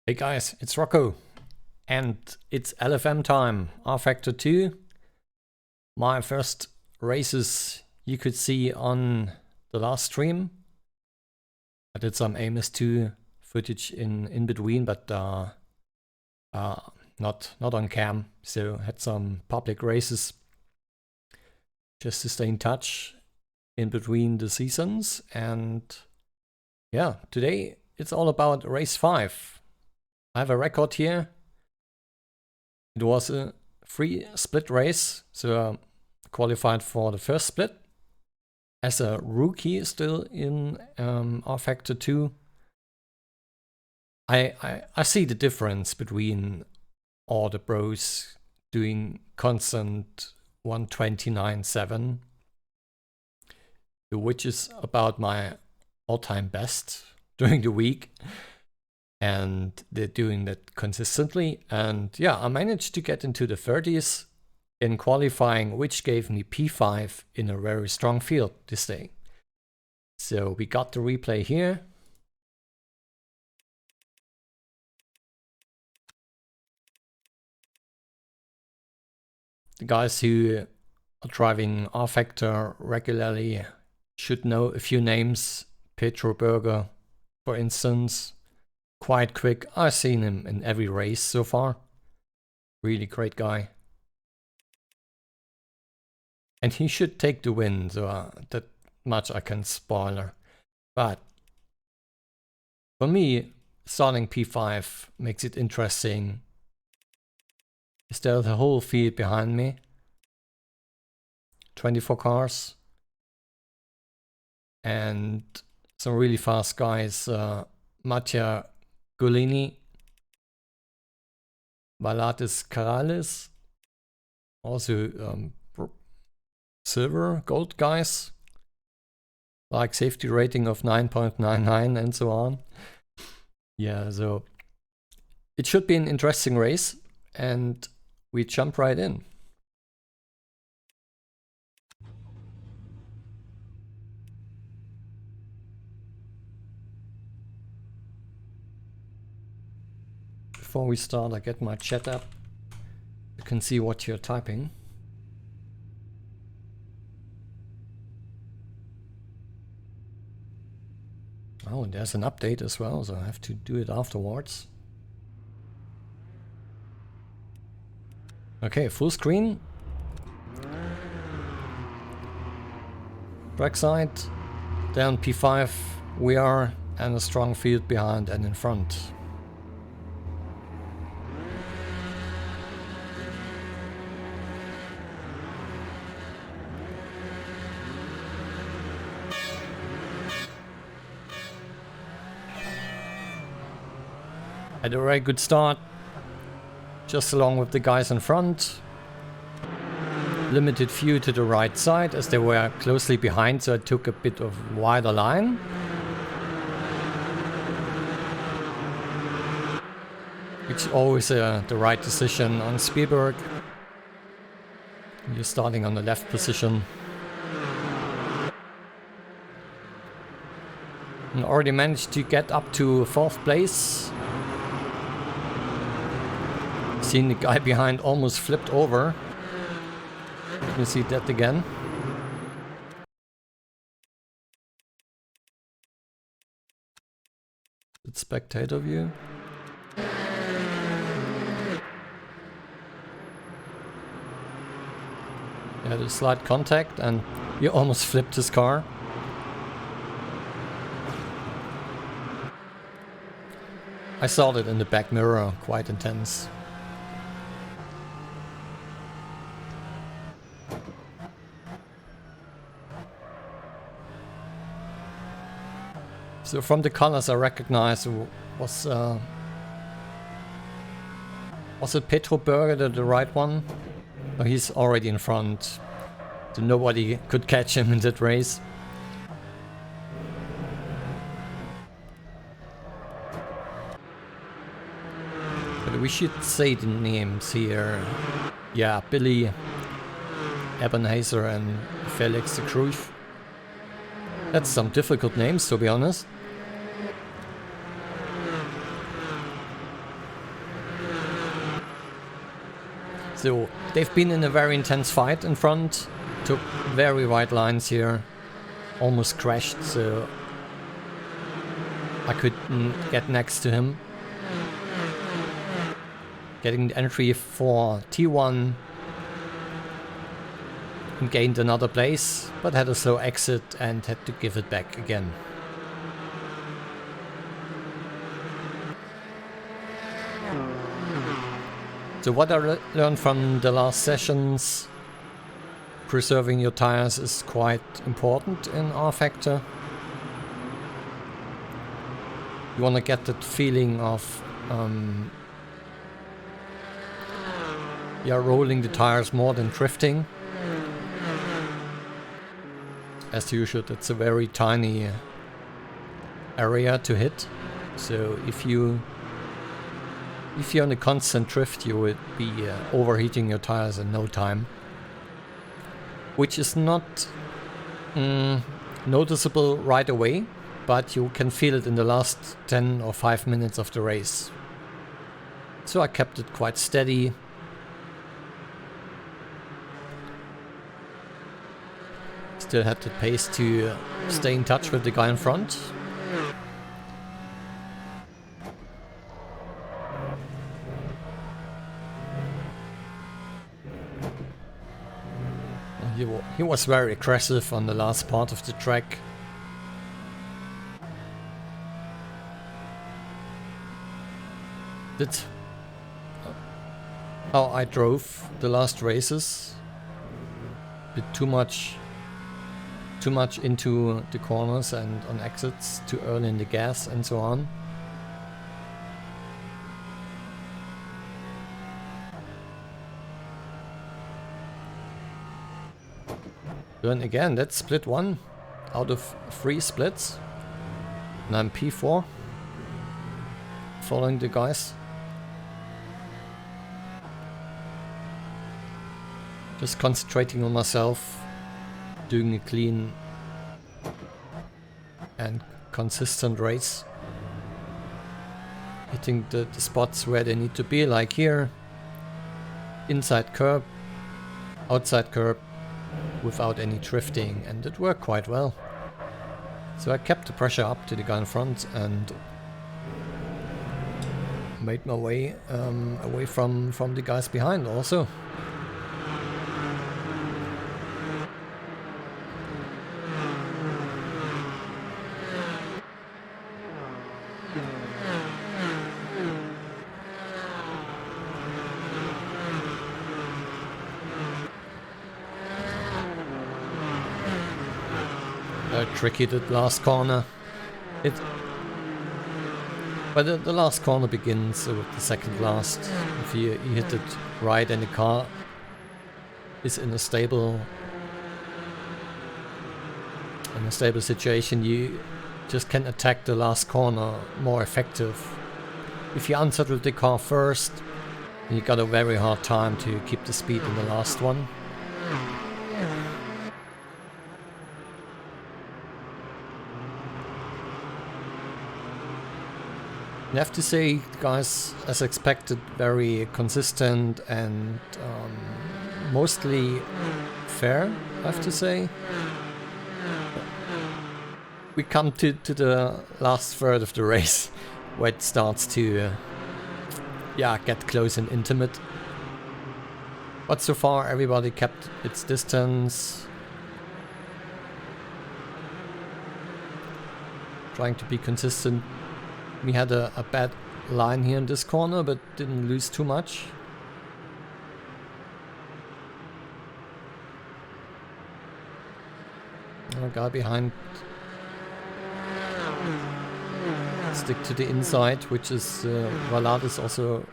Hey guys, it's Rocco, and it's LFM time, RFactor 2. My first races you could see on the last stream. I did some AMS2 footage in between, but not on cam, so had some public races just to stay in touch in between the seasons. And yeah, today it's all about race 5. I have a record here. It was a free split race, so qualified for the first split as a rookie still in RFactor 2. I see the difference between all the pros doing constant 129.7, which is about my all-time best during the week. And they're doing that consistently. And yeah, I managed to get into the 30s in qualifying, which gave me P5 in a very strong field this day. So we got the replay here. The guys who are driving RFactor regularly should know a few names. Spielberg, for instance. Quite quick. I've seen him in every race so far. Really great guy. And he should take the win, so that much I can spoiler. But for me, starting P5 makes it interesting. Is there the whole field behind me? 24 cars. And some really fast guys. Mattia Golini, Valatis Karalis, also silver, gold guys, like safety rating of 9.99 and so on. Yeah, so it should be an interesting race, and we jump right in. Before we start, I get my chat up. You can see what you're typing. Oh, and there's an update as well, so I have to do it afterwards. Okay, full screen. Trackside, down P5 we are, and a strong field behind and in front. Had a very good start, just along with the guys in front. Limited view to the right side as they were closely behind, so I took a bit of wider line. Which is always the right decision on Spielberg. You're starting on the left position. And already managed to get up to 4th place. Seen the guy behind almost flipped over. Let me see that again. It's spectator view. He had a slight contact and he almost flipped his car. I saw that in the back mirror, quite intense. So from the colors I recognize, was it Spielberg, the right one? Oh, he's already in front, so nobody could catch him in that race. But we should say the names here. Yeah, Billy Ebenhazer and Felix de Cruz. That's some difficult names, to be honest. So they've been in a very intense fight in front, took very wide lines here, almost crashed, so I couldn't get next to him. Getting the entry for T1 and gained another place, but had a slow exit and had to give it back again. So what I learned from the last sessions, preserving your tires is quite important in RFactor. You want to get that feeling of rolling the tires more than drifting. As usual, it's a very tiny area to hit. So if you're in a constant drift, you would be overheating your tires in no time. Which is not noticeable right away, but you can feel it in the last 10 or 5 minutes of the race. So I kept it quite steady. Still had the pace to stay in touch with the guy in front. He was very aggressive on the last part of the track. That's how I drove the last races. A bit too much into the corners and on exits, too early in the gas and so on. Then again, that's split 1 out of 3 splits. And I'm P4, following the guys. Just concentrating on myself, doing a clean and consistent race. Hitting the spots where they need to be, like here. Inside curb, outside curb, without any drifting, and it worked quite well. So I kept the pressure up to the guy in front and made my way away from the guys behind also. Tricky that last corner. But the last corner begins with the second last. If you hit it right and the car is in a stable situation, you just can attack the last corner more effective. If you unsettle the car first, you got a very hard time to keep the speed in the last one. I have to say, guys, as expected, very consistent and mostly fair, I have to say. We come to the last third of the race, where it starts to get close and intimate. But so far everybody kept its distance. Trying to be consistent. We had a bad line here in this corner, but didn't lose too much. A guy behind. Stick to the inside, which is Valad is also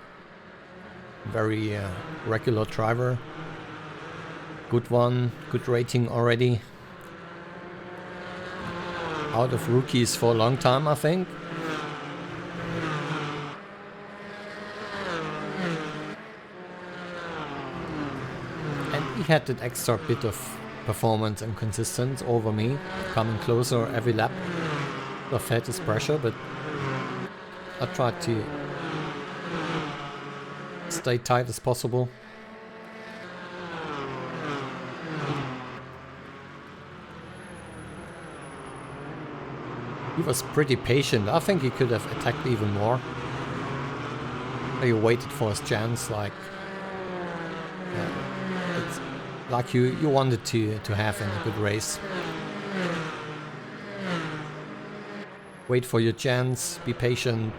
a very regular driver. Good one, good rating already. Out of rookies for a long time, I think. He had that extra bit of performance and consistency over me, coming closer every lap. I felt his pressure, but I tried to stay tight as possible. He was pretty patient. I think he could have attacked even more. He waited for his chance, like it's like you wanted to have in a good race. Wait for your chance, be patient.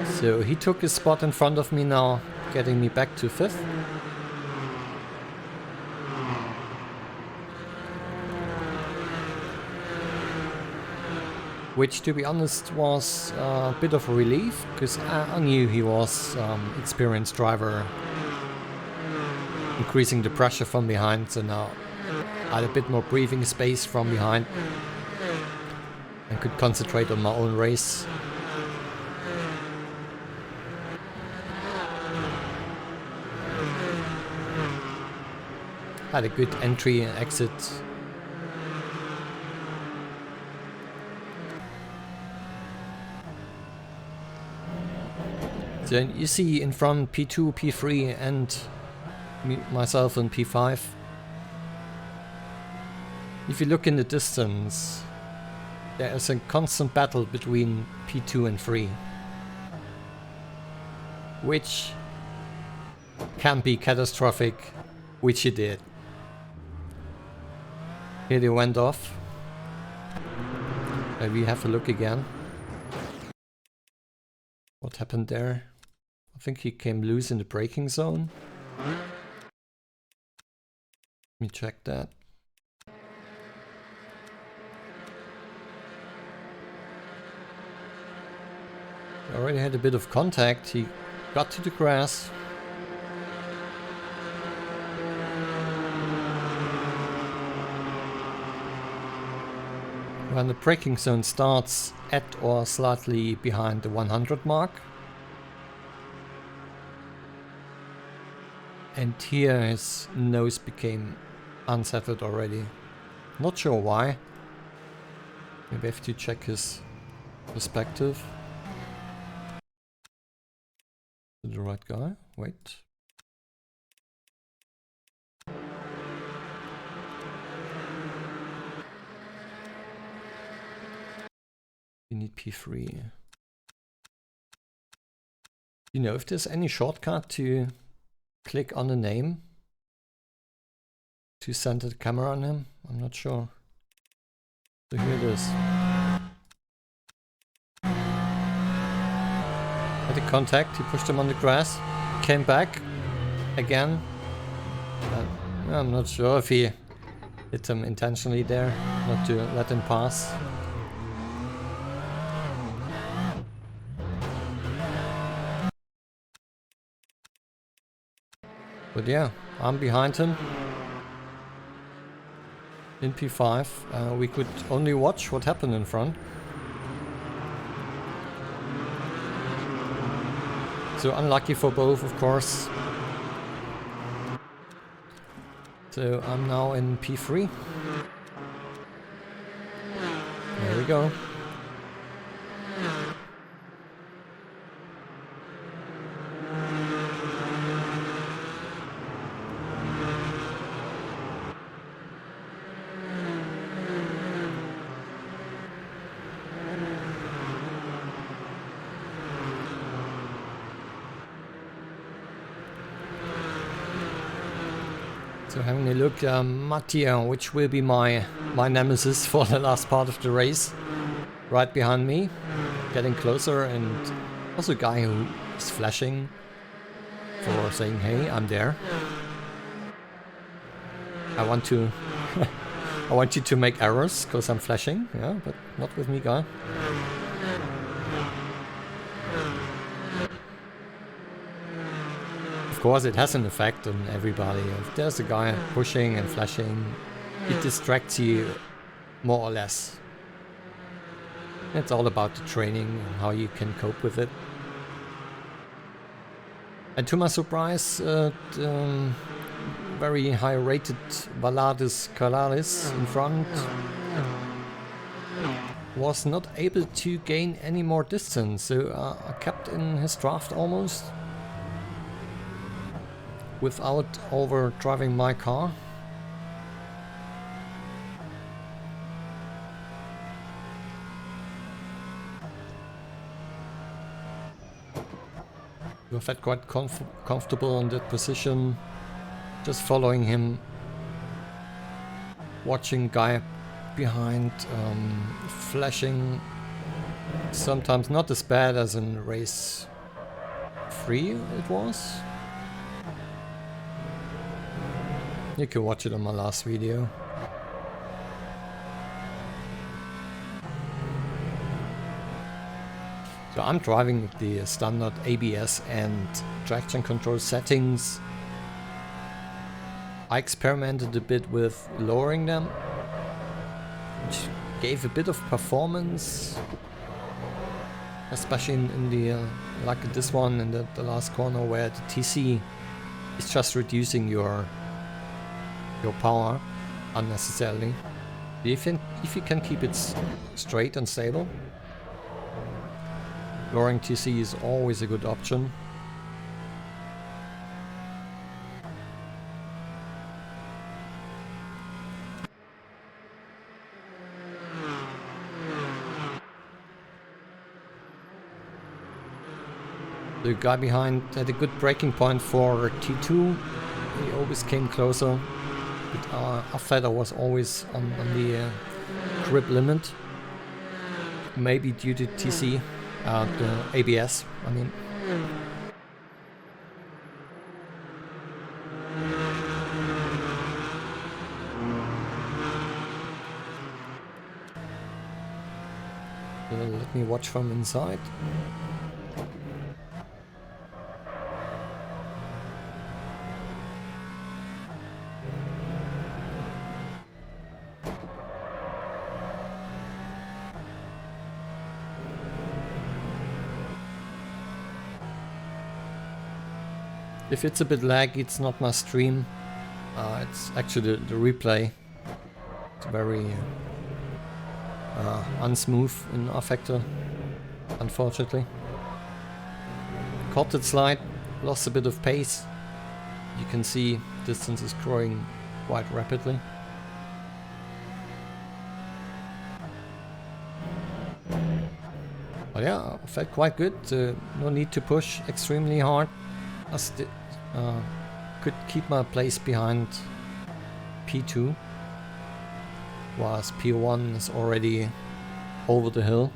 So he took his spot in front of me now, getting me back to 5th. Which, to be honest, was a bit of a relief, because I knew he was experienced driver, increasing the pressure from behind, so now I had a bit more breathing space from behind and could concentrate on my own race. Had a good entry and exit. So you see in front P2, P3 and myself in P5. If you look in the distance, there is a constant battle between P2 and 3, which can be catastrophic, which it did. Here they went off. Maybe have a look again. What happened there? I think he came loose in the braking zone. Let me check that. I already had a bit of contact. He got to the grass. When the braking zone starts at or slightly behind the 100 mark. And here his nose became unsettled already. Not sure why. Maybe I have to check his perspective. The right guy? Wait. You need P3. You know if there's any shortcut to click on the name to center the camera on him? I'm not sure. So here it is. Had a contact, he pushed him on the grass, came back again. I'm not sure if he hit him intentionally there, not to let him pass. But yeah, I'm behind him in P5. We could only watch what happened in front. So unlucky for both, of course. So I'm now in P3. There we go. So having a look, Mattia, which will be my nemesis for the last part of the race, right behind me, getting closer, and also a guy who is flashing for saying, hey, I'm there. I want to I want you to make errors because I'm flashing, yeah, but not with me, guy. Of course it has an effect on everybody. If there's a guy pushing and flashing, it distracts you more or less. It's all about the training and how you can cope with it. And to my surprise, very high rated Valadis Kalaris in front was not able to gain any more distance, so I kept in his draft almost. without overdriving my car. I felt quite comfortable in that position, just following him, watching guy behind, flashing. Sometimes not as bad as in race 3 it was. You can watch it on my last video. So I'm driving with the standard ABS and traction control settings. I experimented a bit with lowering them, which gave a bit of performance, especially in the like this one in the last corner where the TC is just reducing your power unnecessarily. If you can keep it straight and stable, lowering TC is always a good option. The guy behind had a good braking point for T2. He always came closer, but RFactor was always on the grip limit. Maybe due to TC. The ABS, I mean. Let me watch from inside. If it's a bit laggy, it's not my stream. It's actually the replay. It's very unsmooth in RFactor, unfortunately. Caught it slide, lost a bit of pace. You can see distance is growing quite rapidly. But yeah, I felt quite good. No need to push extremely hard. I could keep my place behind P2, whilst P1 is already over the hill.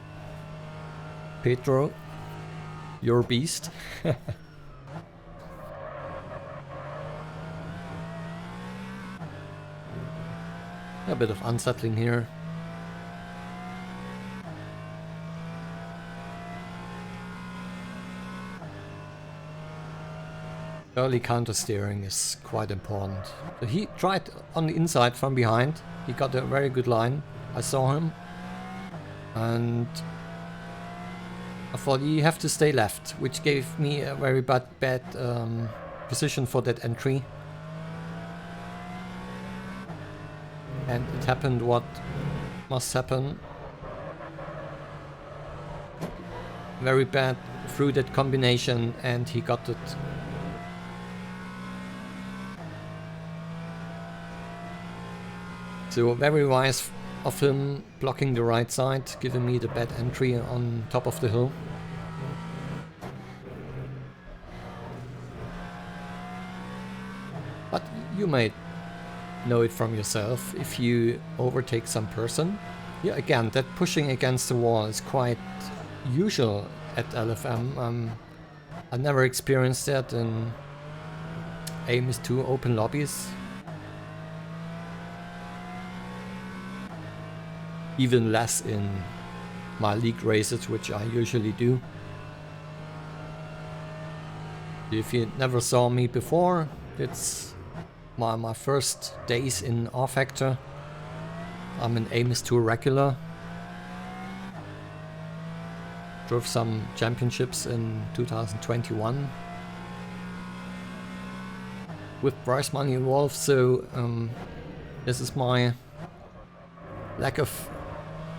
Pedro, you're a beast. A bit of unsettling here. Early counter steering is quite important. So he tried on the inside from behind. He got a very good line. I saw him. And I thought you have to stay left, which gave me a very bad position for that entry. And it happened what must happen. Very bad through that combination, and he got it. So very wise of him blocking the right side, giving me the bad entry on top of the hill. But you may know it from yourself if you overtake some person. Yeah, again, that pushing against the wall is quite usual at LFM. I never experienced that in AMS2 open lobbies. Even less in my league races, which I usually do. If you never saw me before, it's my first days in RFactor. I'm an AMS2 regular. Drove some championships in 2021 with prize money involved, so this is my lack of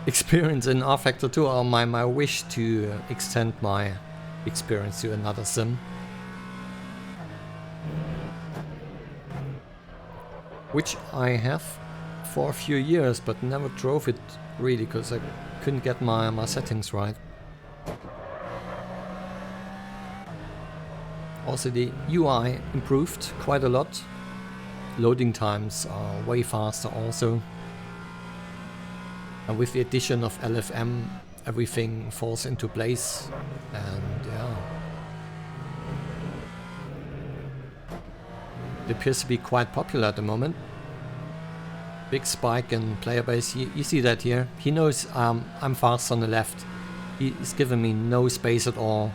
experience in RFactor 2, or my wish to extend my experience to another sim. which I have for a few years, but never drove it really because I couldn't get my settings right. Also the UI improved quite a lot. Loading times are way faster also. And with the addition of LFM, everything falls into place, and yeah. It appears to be quite popular at the moment. Big spike in player base. You see that here. He knows I'm fast on the left. He's given me no space at all.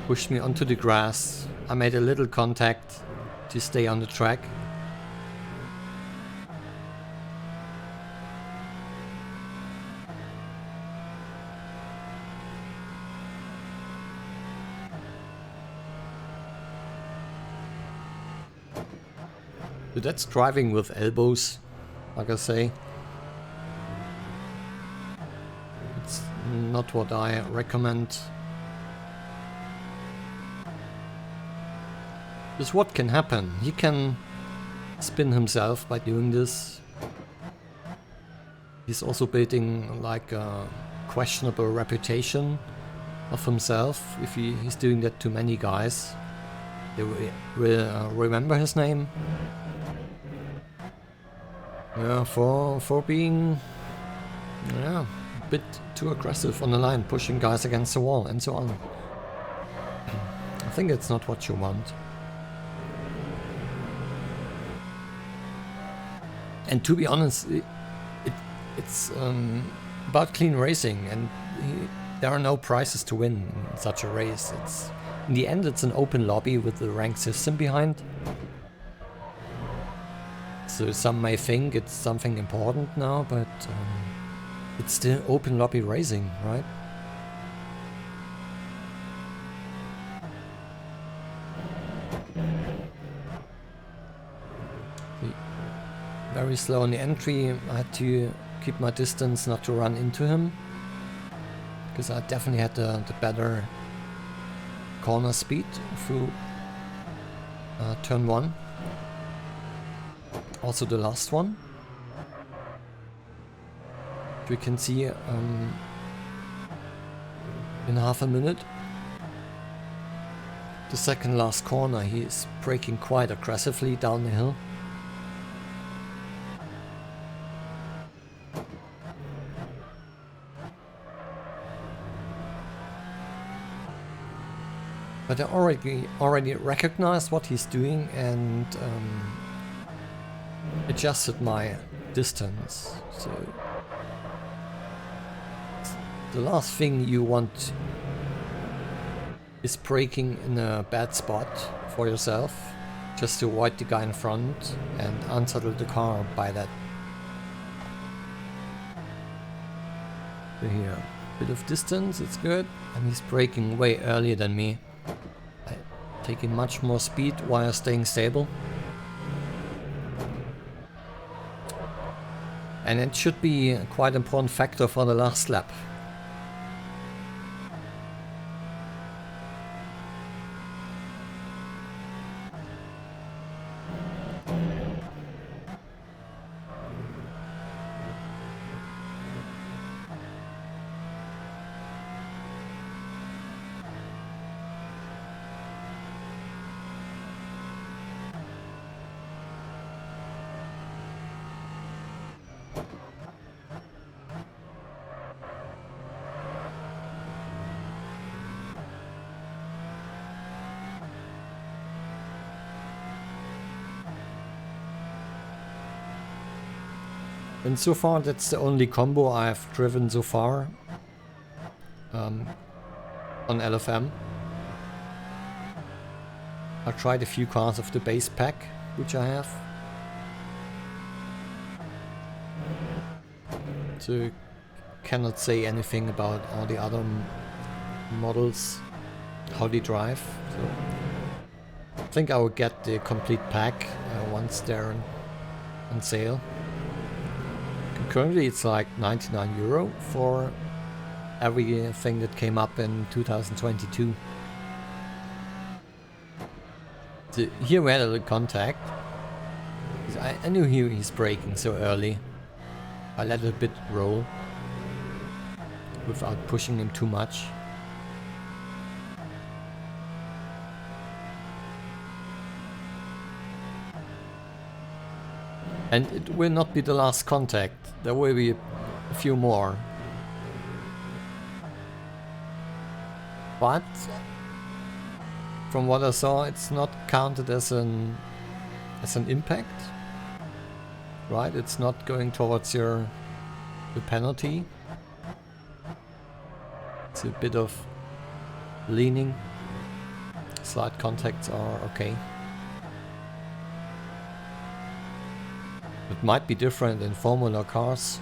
Pushed me onto the grass. I made a little contact to stay on the track. So that's driving with elbows, like I say. It's not what I recommend. Because what can happen? He can spin himself by doing this. He's also building like a questionable reputation of himself if he's doing that to many guys. They will remember his name. Yeah, for being a bit too aggressive on the line, pushing guys against the wall and so on. I think it's not what you want. And to be honest, it's about clean racing, and there are no prizes to win in such a race. In the end, it's an open lobby with the rank system behind. So some may think it's something important now, but it's still open lobby racing, right? Very slow on the entry. I had to keep my distance not to run into him, because I definitely had the better corner speed through turn 1. Also the last one. We can see in half a minute. The second last corner, he is braking quite aggressively down the hill. But I already recognized what he's doing and adjusted my distance. So the last thing you want is braking in a bad spot for yourself, just to avoid the guy in front and unsettle the car by that. So here, bit of distance, it's good, and he's braking way earlier than me. Taking much more speed while staying stable. And it should be a quite important factor for the last lap. And so far that's the only combo I've driven so far on LFM. I tried a few cars of the base pack, which I have. So cannot say anything about all the other models, how they drive. So I think I will get the complete pack once they're on sale. Currently it's like €99 for everything that came up in 2022. So here we had a little contact. I knew he's braking so early. I let it a bit roll without pushing him too much. And it will not be the last contact. There will be a few more. But from what I saw, it's not counted as an impact, right? It's not going towards the penalty. It's a bit of leaning. Slight contacts are okay. It might be different in Formula cars,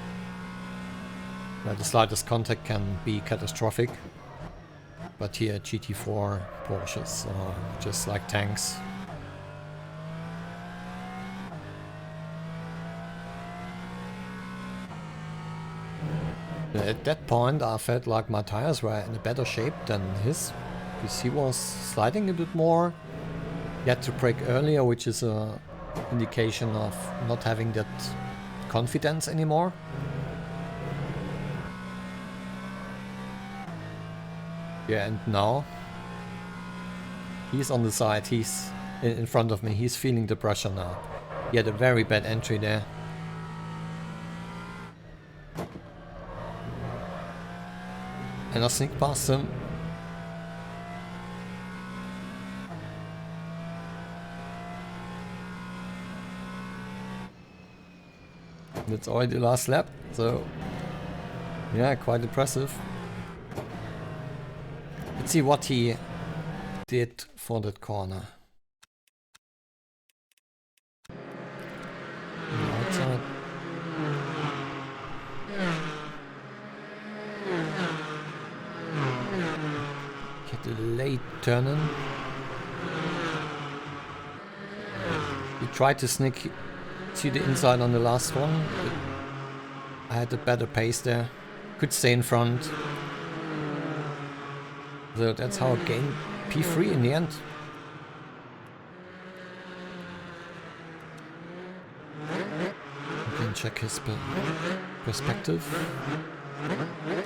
where the slightest contact can be catastrophic. But here GT4 Porsches are just like tanks. At that point I felt like my tires were in a better shape than his, because he was sliding a bit more. He had to brake earlier, which is a indication of not having that confidence anymore. Yeah, and now he's on the side, he's in front of me, he's feeling the pressure now. He had a very bad entry there. And I sneak past him. That's already the last lap, so yeah, quite impressive. Let's see what he did for that corner. Outside. Get a late turn in. He tried to sneak to the inside on the last one, but I had a better pace there. Could stay in front. So that's how I gained P3 in the end. You can check his perspective. I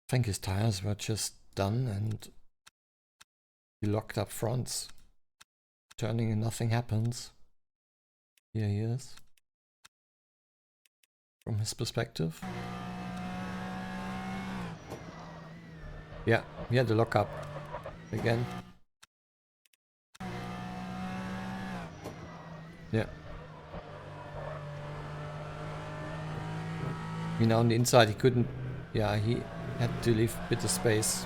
think his tires were just done and he locked up fronts. Turning and nothing happens. Here he is. From his perspective. Yeah, he had the lockup again. Yeah. You know, on the inside he couldn't. Yeah, he had to leave a bit of space.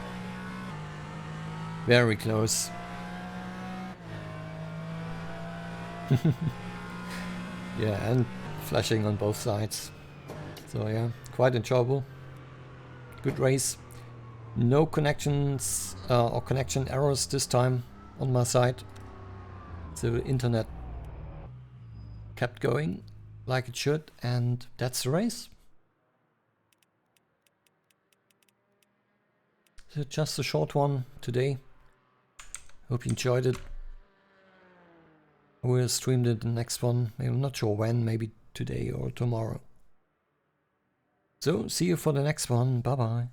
Very close. Yeah, and flashing on both sides. So yeah, quite enjoyable. Good race. No connections or connection errors this time on my side. So the internet kept going like it should, and that's the race. So just a short one today. Hope you enjoyed it. I will stream the next one. I'm not sure when, maybe today or tomorrow. So see you for the next one. Bye bye.